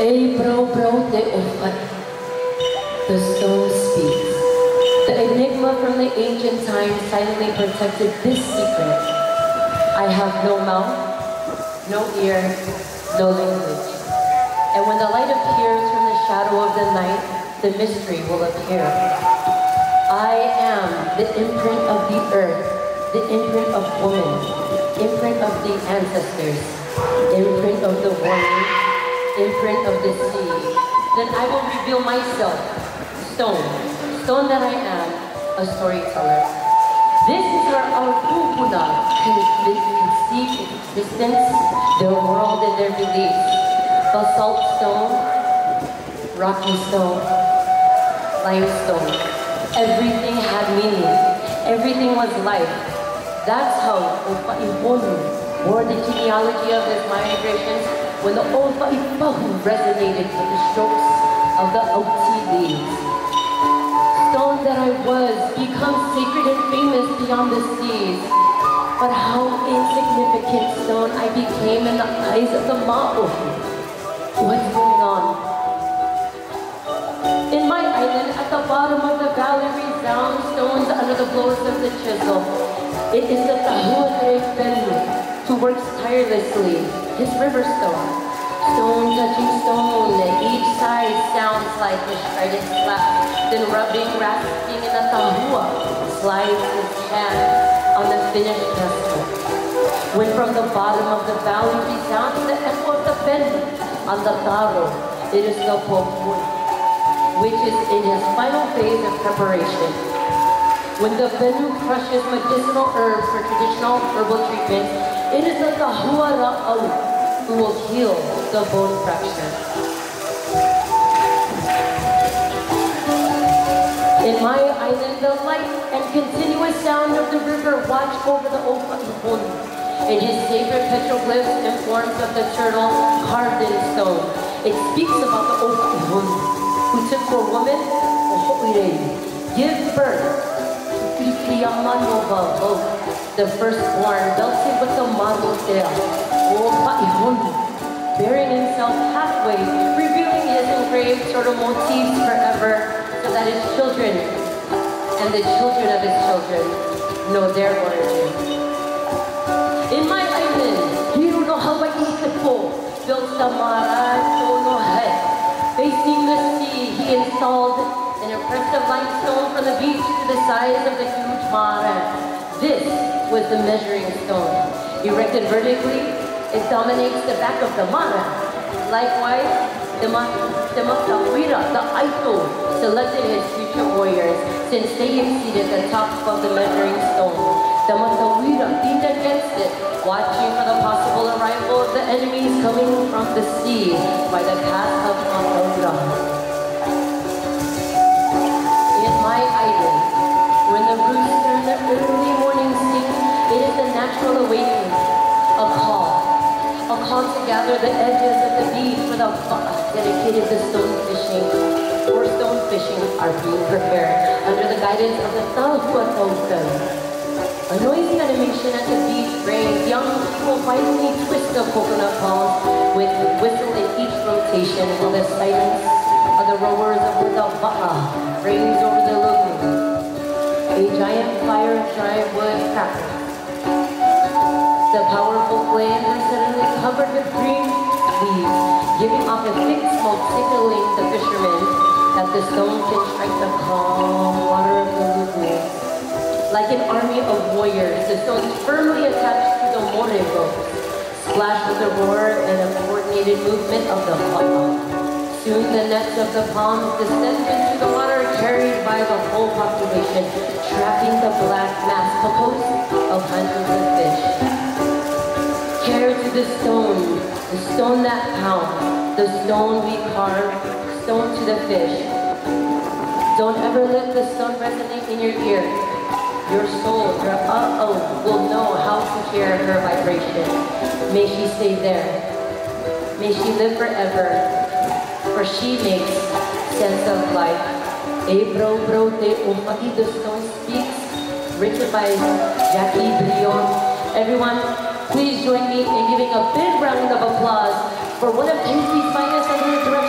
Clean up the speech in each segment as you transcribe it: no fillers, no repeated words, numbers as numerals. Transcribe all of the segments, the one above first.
Ei bro de Ofat, the stone speaks. The enigma from the ancient times silently protected this secret. I have no mouth, no ear, no language. And when the light appears from the shadow of the night, the mystery will appear. I am the imprint of the earth, the imprint of woman, imprint of the ancestors, imprint of the warning, imprint of the sea. Then I will reveal myself, stone that I am, a storyteller. This is where our Pupuna conceive existence, their world and their beliefs. Basalt stone, rocky stone, limestone. Everything had meaning. Everything was life. That's how Opa Ibonu bore the genealogy of his migrations when the Opa Ipahu resonated with the strokes of the Oti leaves. Stone that I was, become sacred and famous beyond the seas. But how insignificant stone I became in the eyes of the Ma'o. What's going on? In my island, at the bottom of the valley, resound stones under the blows of the chisel. It is the Tahuatre Benu who works tirelessly, his river stone. Stone touching stone, and each side sounds like a shredded slap. Then rubbing, rasping in the tahua, slides his hand on the finished vessel. When from the bottom of the valley resounds the echo of the Benu on the taro, it is the Popun, which is in his final phase of preparation. When the Benu crushes medicinal herbs for traditional herbal treatment, it is the Tahua Ra'au who will heal the bone fracture. In my island, the light and continuous sound of the river watch over the Opa Ibonu. In his sacred petroglyphs and forms of the turtle carved in stone, it speaks about the Opa Ibonu, who took for woman, give birth to Kriyamanova, the firstborn, belted with the Marutea, Opa Ibonu, burying himself halfway, revealing his engraved turtle motifs forever, so that his children and the children of his children know their origin. In my island, Hiru no Hawaii Kapo built the Marato no Head. Facing the sea, he installed an impressive limestone from the beach to the size of the huge Mara. This was the measuring stone. Erected vertically, it dominates the back of the Mara. Likewise, the Matawira, the Aito, selected his future warriors since they exceeded the top of the measuring stone. The Matawira leaned against it, watching for the possible arrival of the enemies coming from the sea by the path of Matawira. In my island, when the rooster in the early morning sings, it is the natural awakening, a call to gather the edges of the beach for the fa'a dedicated to stone fishing. Or stone fishing are being prepared under the guidance of the Tahua Taukan. A noisy animation at the beach brings young people violently twist the coconut palms with whistle in each rotation while the silence of the rowers over the fa'a reigns over the lagoon. A giant fire of dry wood crackles. The powerful flames are suddenly covered with green leaves, giving off a thick smoke signaling the fishermen that the stone can strike the calm water of the lagoon. Like an army of warriors, the stone is firmly attached to the more ropes, splashed with the roar and a coordinated movement of the fa'a. Soon the nets of the palms descend into the water carried by the whole population, trapping the black mass composed of hundreds of fish. Care to the stone that pounds, the stone we carve, stone to the fish. Don't ever let the stone resonate in your ear. Your soul, your will know how to hear her vibration. May she stay there. May she live forever, for she makes sense of life. Bro de Umpai, the stone speaks, written by Jackie Brion. Everyone, please join me in giving a big round of applause for one of Tenji's finest under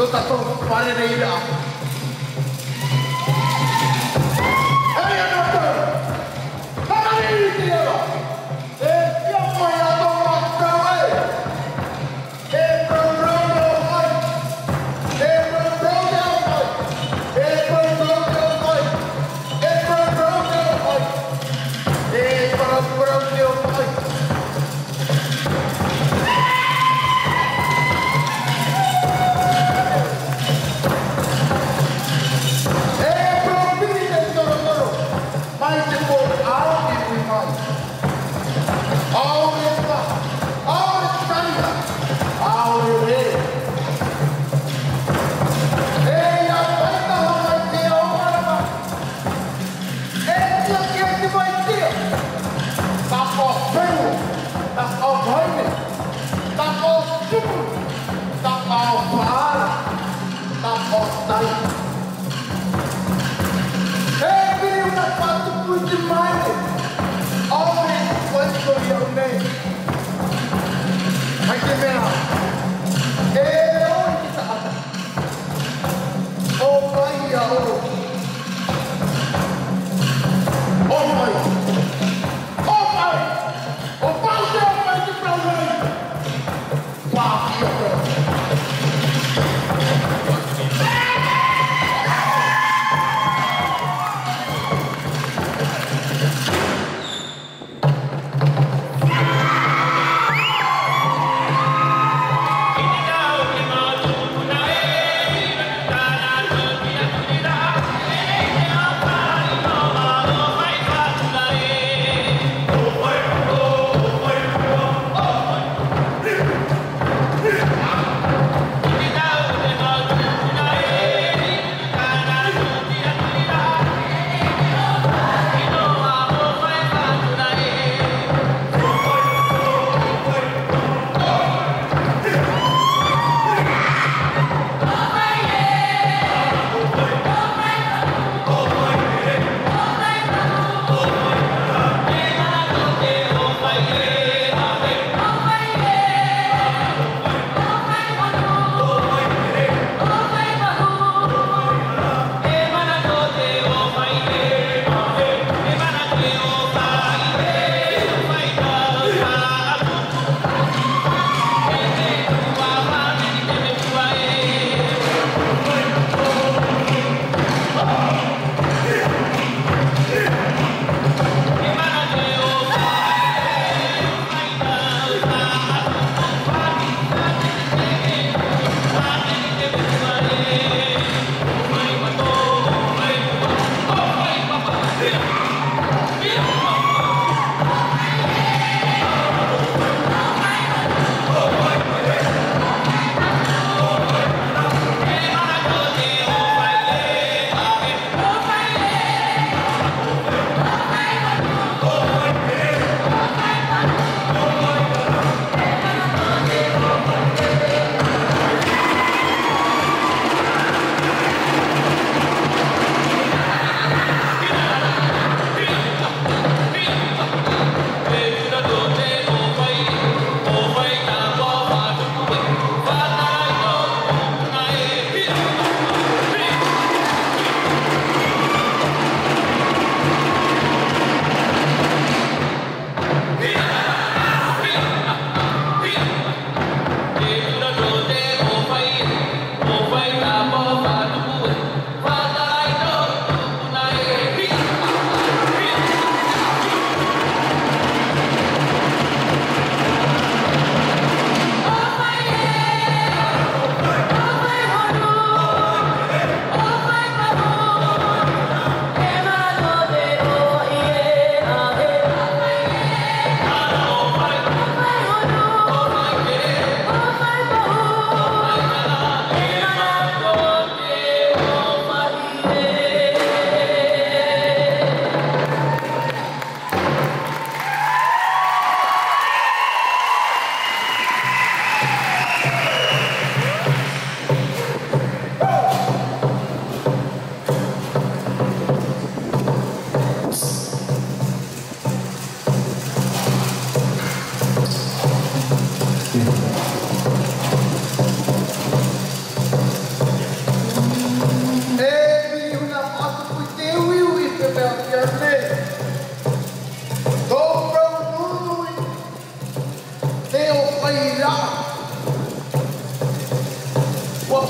Dotação Pareira.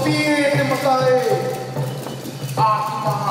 Pagpiit ng matay, aking mga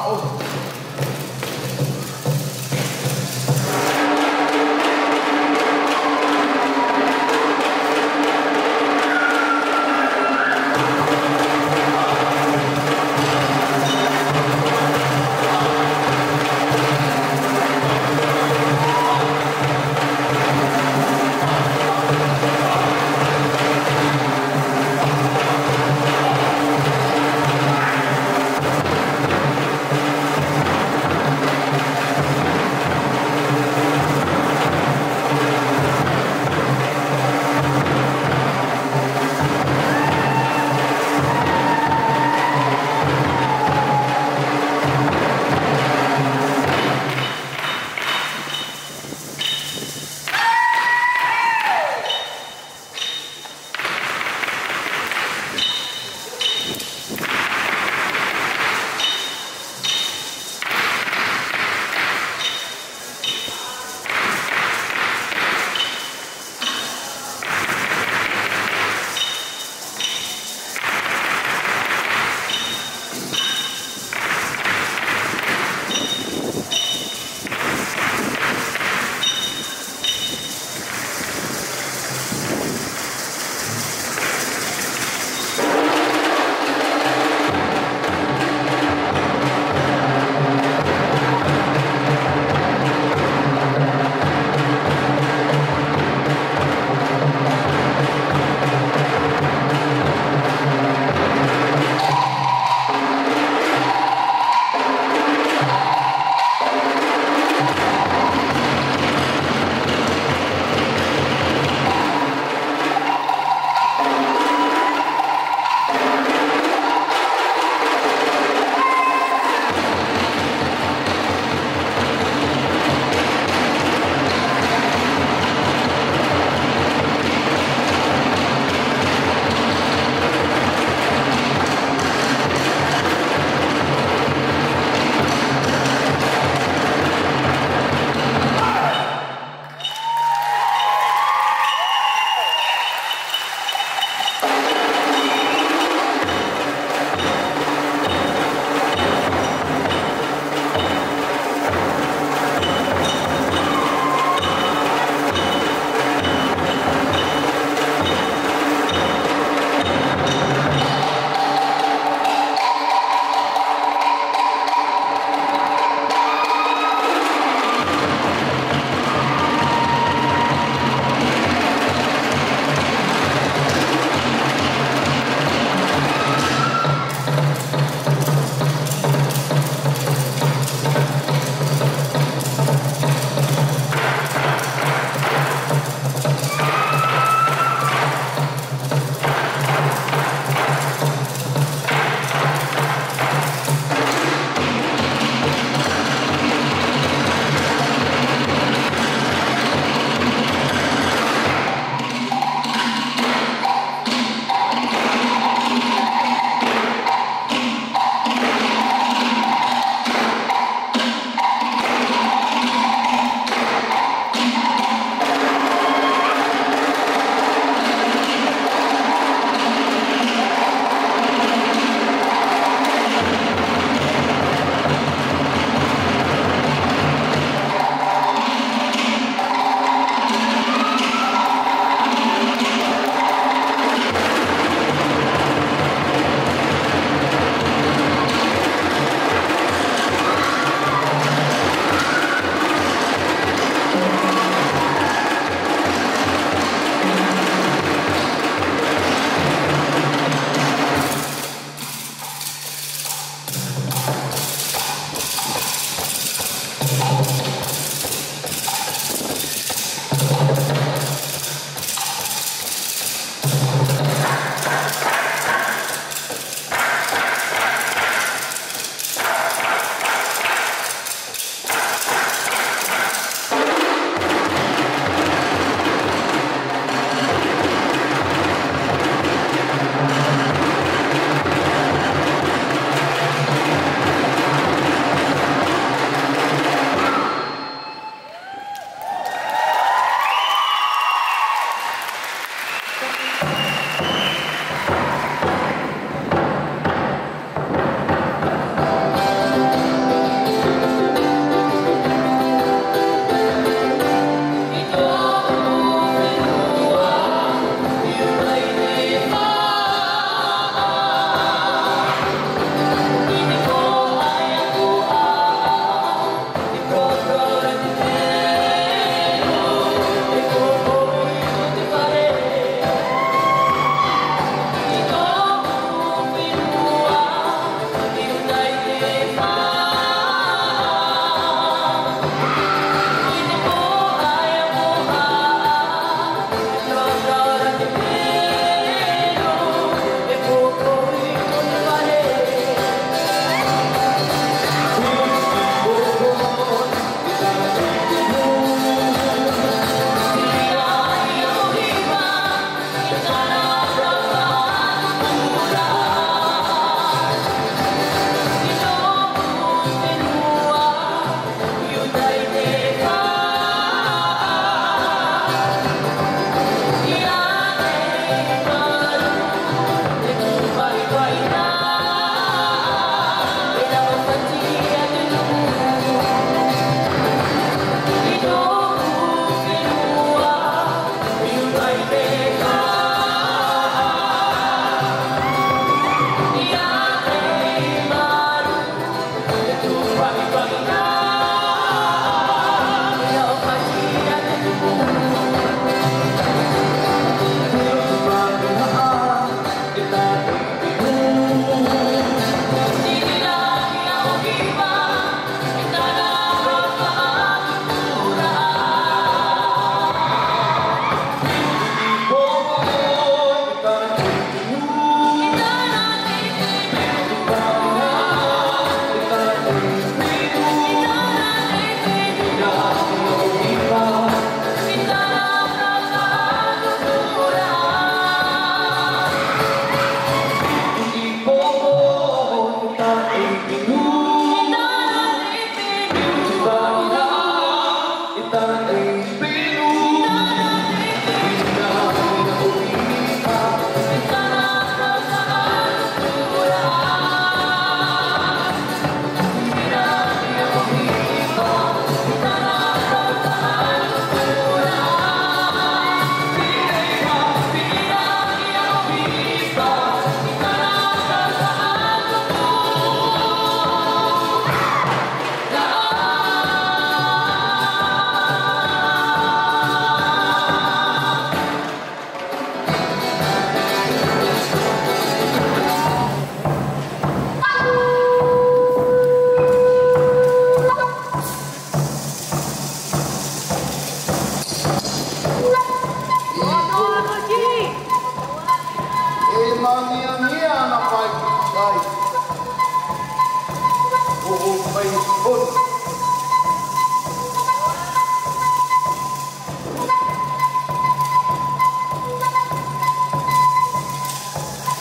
bay hôn.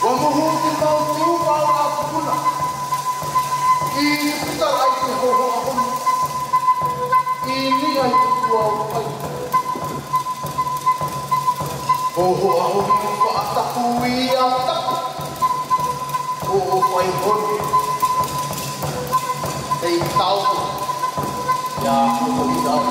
Wamuhuti mau tuwa aku pula. Ini kita lagi ho. Ini ay tuwa ay. Ho ako pa atakuwi atak. Ho ay hon. Ay tao. Ya ako daw.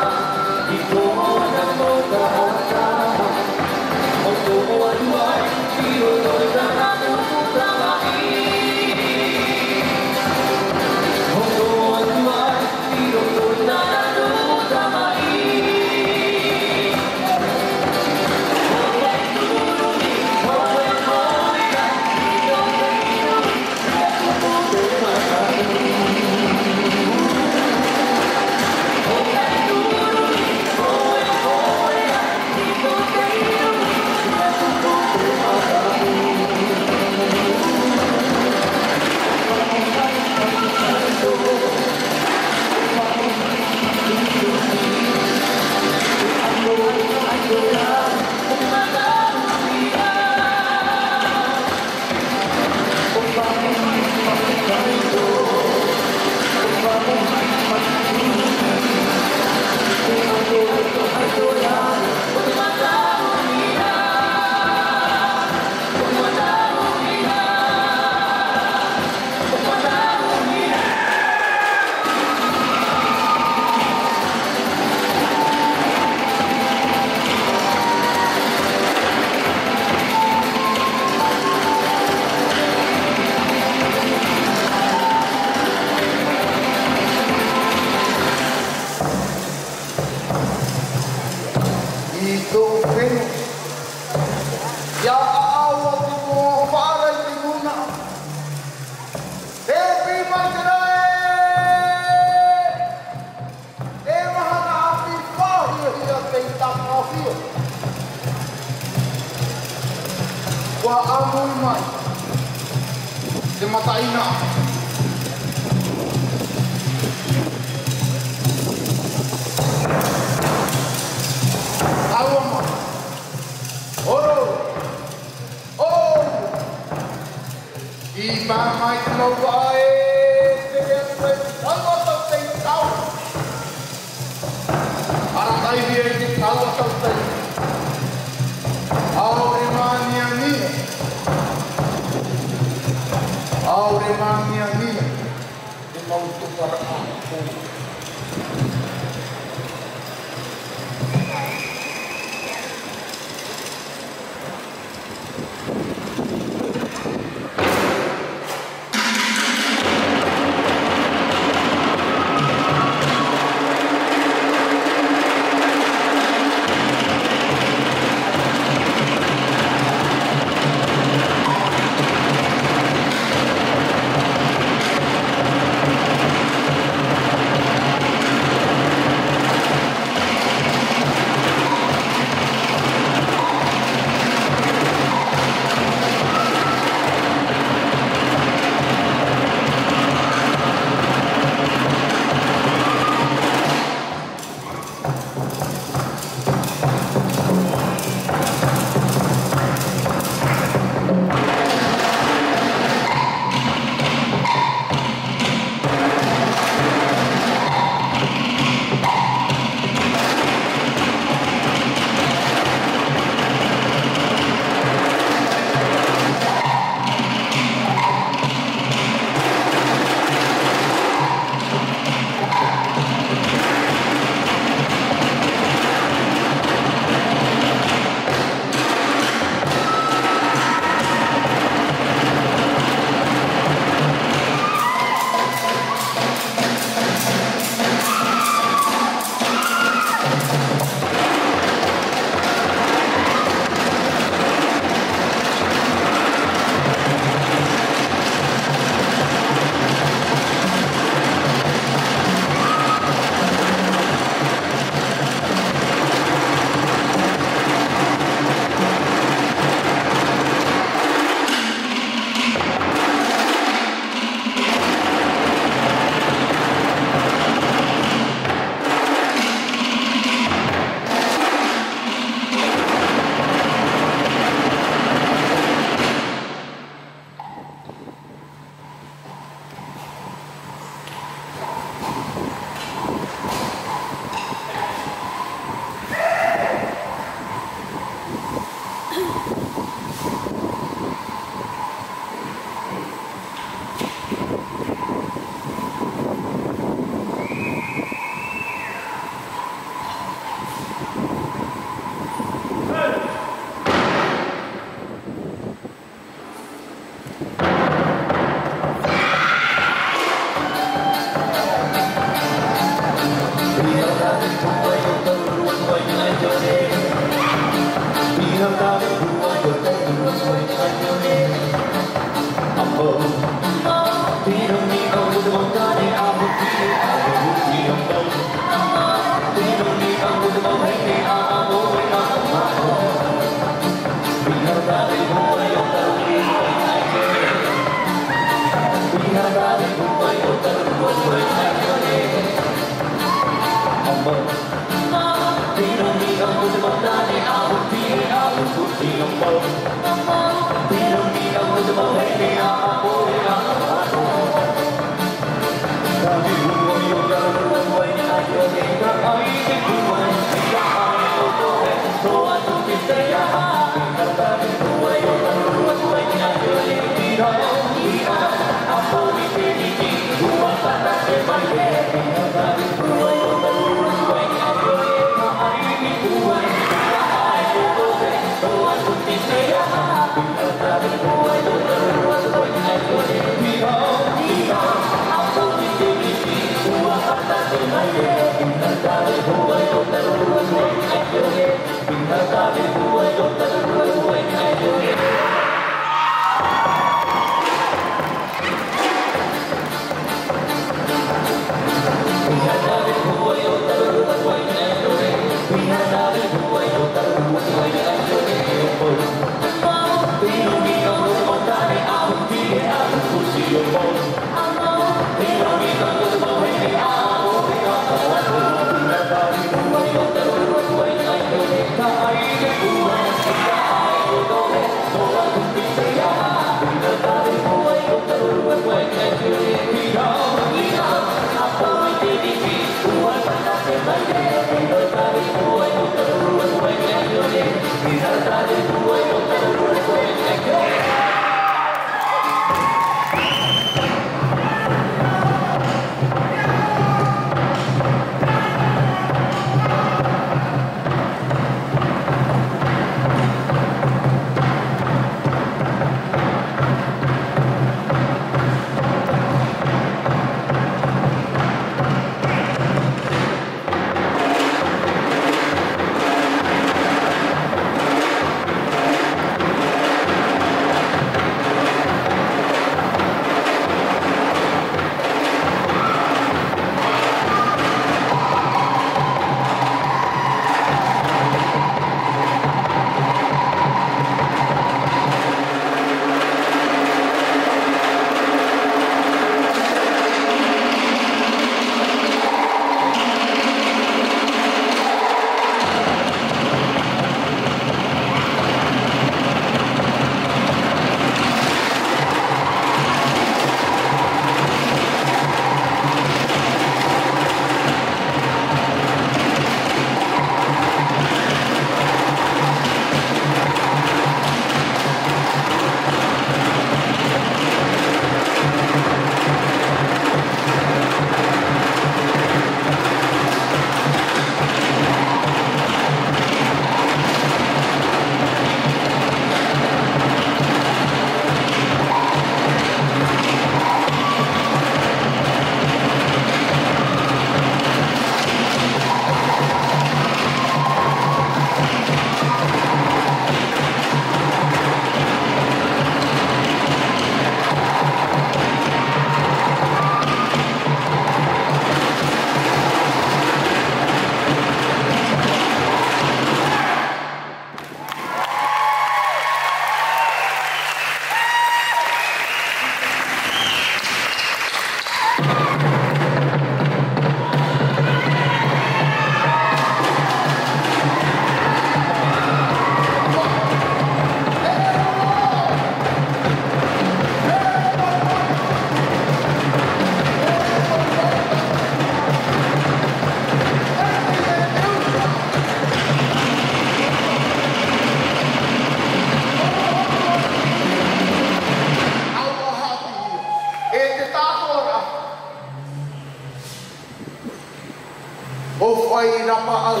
Ofai rapa'au,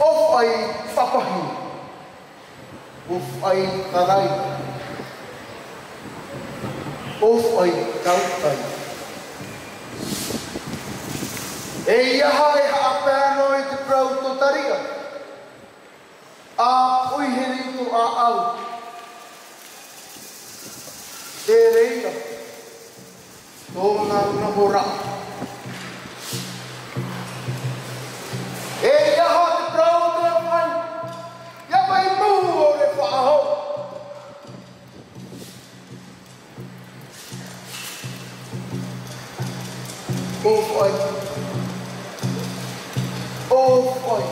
ofai papahi, ofai tarai, ofai kautai. E iaha e haapeno i te prauto taria, a uiheritu a au. E reira, tōna unahora. E iaha te prauto e whai, ia mai mū o le whaaho. Oi. Oi.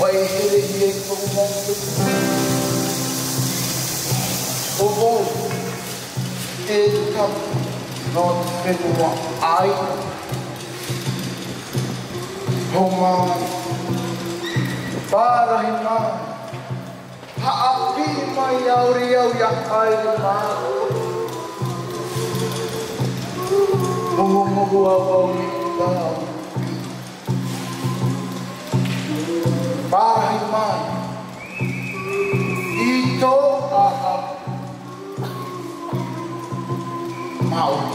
Oi, ele como oi. Ele come not anymore. I Homa para hima haapi mai auriau ya ai ma Mugu abau ba para hima ito mau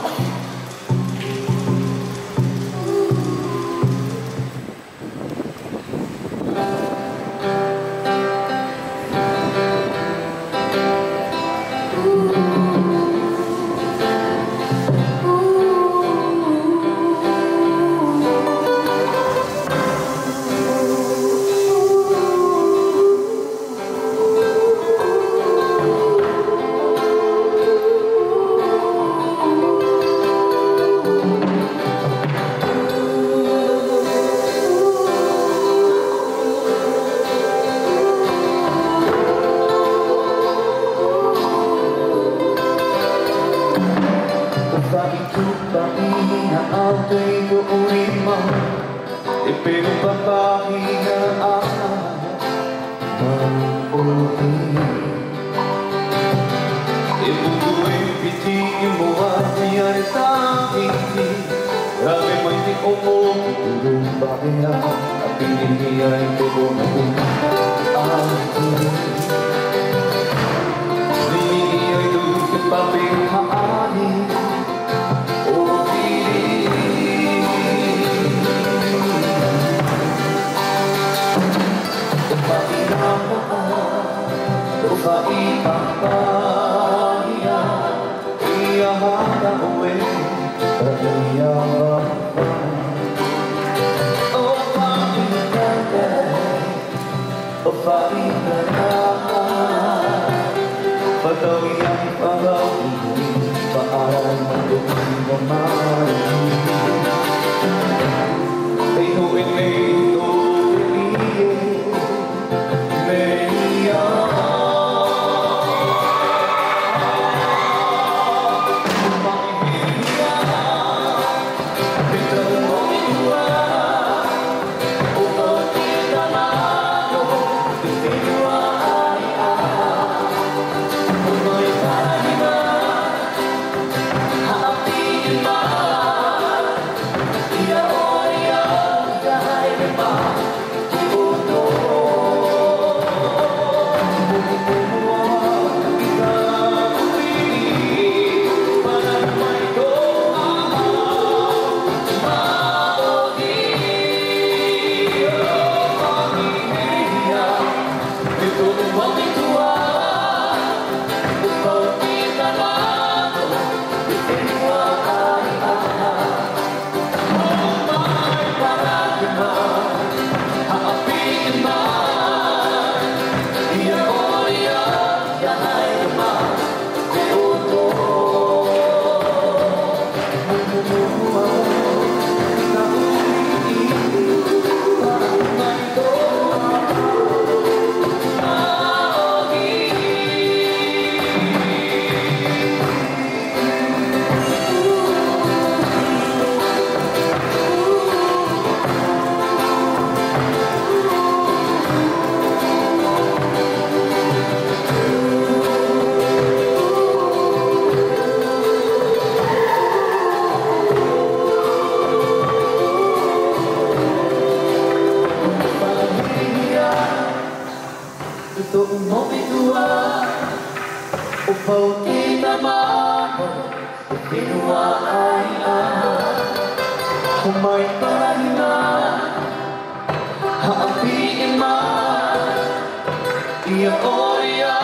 Ia o ia,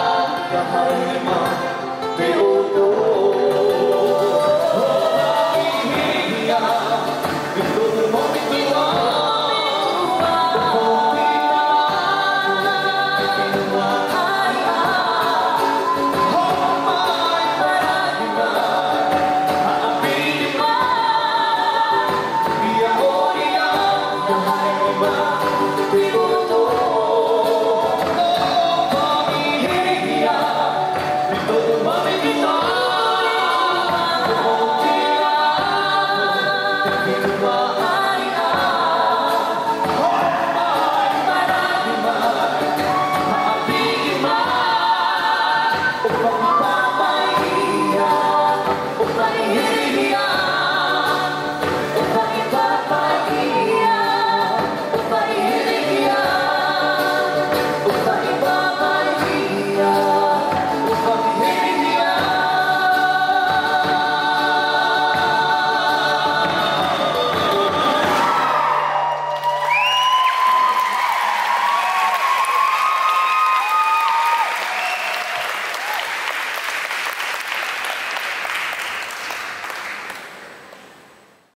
ia hai ma.